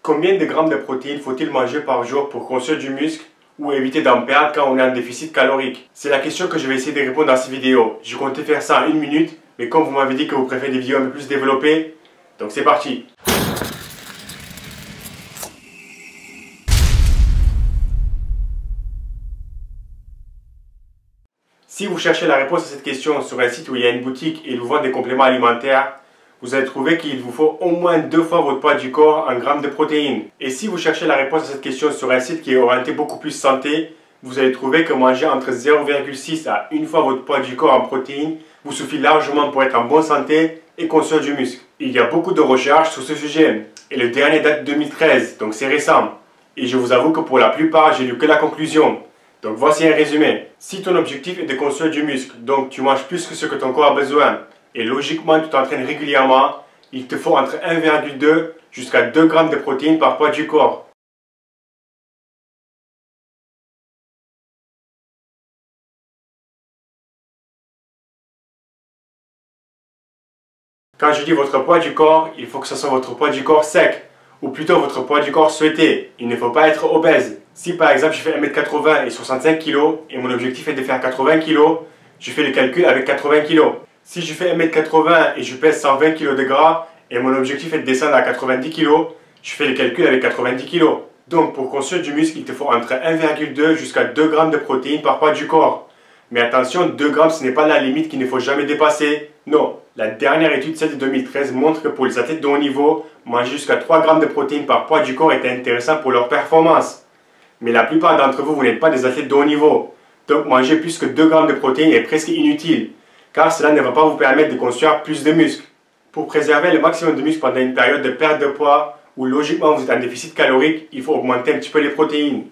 Combien de grammes de protéines faut-il manger par jour pour construire du muscle ou éviter d'en perdre quand on est en déficit calorique? C'est la question que je vais essayer de répondre dans cette vidéo. Je comptais faire ça en 1 minute, mais comme vous m'avez dit que vous préférez des vidéos un peu plus développées, donc c'est parti. Si vous cherchez la réponse à cette question sur un site où il y a une boutique et ils vous vendent des compléments alimentaires, vous allez trouver qu'il vous faut au moins 2 fois votre poids du corps en grammes de protéines. Et si vous cherchez la réponse à cette question sur un site qui est orienté beaucoup plus santé, vous allez trouver que manger entre 0,6 à 1 fois votre poids du corps en protéines vous suffit largement pour être en bonne santé et construire du muscle. Il y a beaucoup de recherches sur ce sujet. Et le dernier date de 2013, donc c'est récent. Et je vous avoue que pour la plupart, j'ai lu que la conclusion. Donc voici un résumé. Si ton objectif est de construire du muscle, donc tu manges plus que ce que ton corps a besoin, et logiquement tu t'entraînes régulièrement, il te faut entre 1,2 jusqu'à 2 grammes de protéines par poids du corps. Quand je dis votre poids du corps, il faut que ce soit votre poids du corps sec, ou plutôt votre poids du corps souhaité. Il ne faut pas être obèse. Si par exemple je fais 1m80 et 65 kg, et mon objectif est de faire 80 kg, je fais le calcul avec 80 kg. Si je fais 1m80 et je pèse 120 kg de gras, et mon objectif est de descendre à 90 kg, je fais le calcul avec 90 kg. Donc pour construire du muscle, il te faut entre 1,2 jusqu'à 2 grammes de protéines par poids du corps. Mais attention, 2 grammes ce n'est pas la limite qu'il ne faut jamais dépasser. Non, la dernière étude, celle de 2013, montre que pour les athlètes de haut niveau, manger jusqu'à 3 grammes de protéines par poids du corps est intéressant pour leur performance. Mais la plupart d'entre vous, vous n'êtes pas des athlètes de haut niveau. Donc manger plus que 2 grammes de protéines est presque inutile, car cela ne va pas vous permettre de construire plus de muscles. Pour préserver le maximum de muscles pendant une période de perte de poids, où logiquement vous êtes en déficit calorique, il faut augmenter un petit peu les protéines.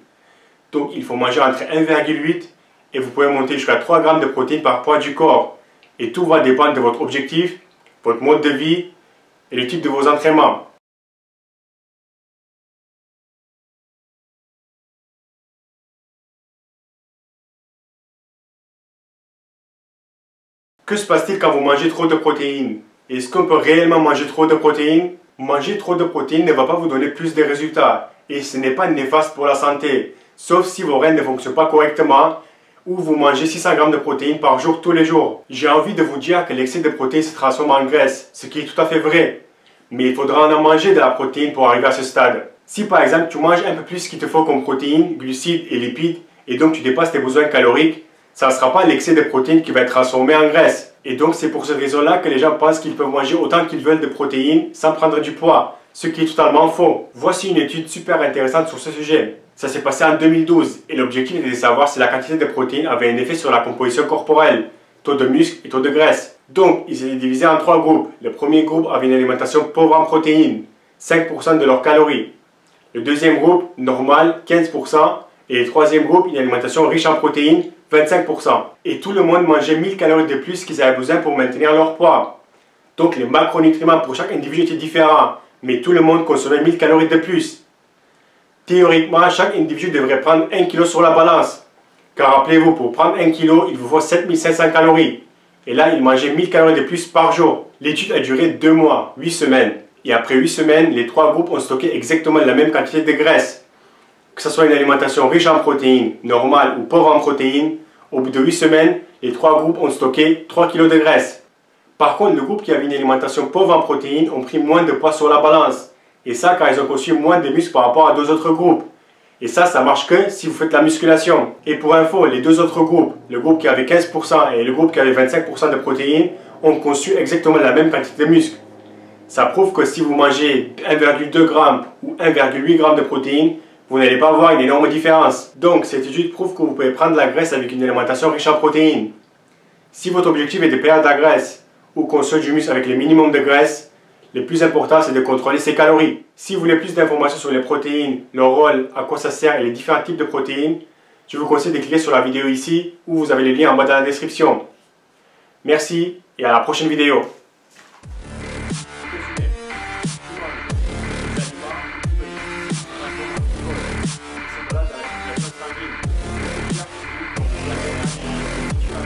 Donc il faut manger entre 1,8 et vous pouvez monter jusqu'à 3 grammes de protéines par poids du corps. Et tout va dépendre de votre objectif, votre mode de vie et le type de vos entraînements. Que se passe-t-il quand vous mangez trop de protéines? Est-ce qu'on peut réellement manger trop de protéines? Manger trop de protéines ne va pas vous donner plus de résultats et ce n'est pas néfaste pour la santé, sauf si vos reins ne fonctionnent pas correctement ou vous mangez 600 grammes de protéines par jour tous les jours. J'ai envie de vous dire que l'excès de protéines se transforme en graisse, ce qui est tout à fait vrai. Mais il faudra en manger de la protéine pour arriver à ce stade. Si par exemple tu manges un peu plus qu'il te faut comme protéines, glucides et lipides, et donc tu dépasses tes besoins caloriques, ça ne sera pas l'excès de protéines qui va être transformé en graisse. Et donc c'est pour cette raison-là que les gens pensent qu'ils peuvent manger autant qu'ils veulent de protéines sans prendre du poids, ce qui est totalement faux. Voici une étude super intéressante sur ce sujet. Ça s'est passé en 2012 et l'objectif était de savoir si la quantité de protéines avait un effet sur la composition corporelle, taux de muscle et taux de graisse. Donc ils étaient divisés en 3 groupes. Le premier groupe avait une alimentation pauvre en protéines, 5% de leurs calories. Le deuxième groupe, normal, 15%. Et le troisième groupe, une alimentation riche en protéines, 25%. Et tout le monde mangeait 1000 calories de plus qu'ils avaient besoin pour maintenir leur poids. Donc les macronutriments pour chaque individu étaient différents, mais tout le monde consommait 1000 calories de plus. Théoriquement, chaque individu devrait prendre 1 kg sur la balance. Car rappelez-vous, pour prendre 1 kg, il vous faut 7500 calories. Et là, il mangeait 1000 calories de plus par jour. L'étude a duré 2 mois, 8 semaines. Et après 8 semaines, les 3 groupes ont stocké exactement la même quantité de graisse. Que ce soit une alimentation riche en protéines, normale ou pauvre en protéines, au bout de 8 semaines, les 3 groupes ont stocké 3 kg de graisse. Par contre, le groupe qui avait une alimentation pauvre en protéines ont pris moins de poids sur la balance. Et ça, car ils ont construit moins de muscles par rapport à 2 autres groupes. Et ça marche que si vous faites la musculation. Et pour info, les 2 autres groupes, le groupe qui avait 15% et le groupe qui avait 25% de protéines, ont conçu exactement la même quantité de muscles. Ça prouve que si vous mangez 1,2 g ou 1,8 g de protéines, vous n'allez pas voir une énorme différence. Donc, cette étude prouve que vous pouvez prendre de la graisse avec une alimentation riche en protéines. Si votre objectif est de perdre de la graisse ou construire du muscle avec le minimum de graisse, le plus important, c'est de contrôler ses calories. Si vous voulez plus d'informations sur les protéines, leur rôle, à quoi ça sert et les différents types de protéines, je vous conseille de cliquer sur la vidéo ici ou vous avez les liens en bas dans la description. Merci et à la prochaine vidéo.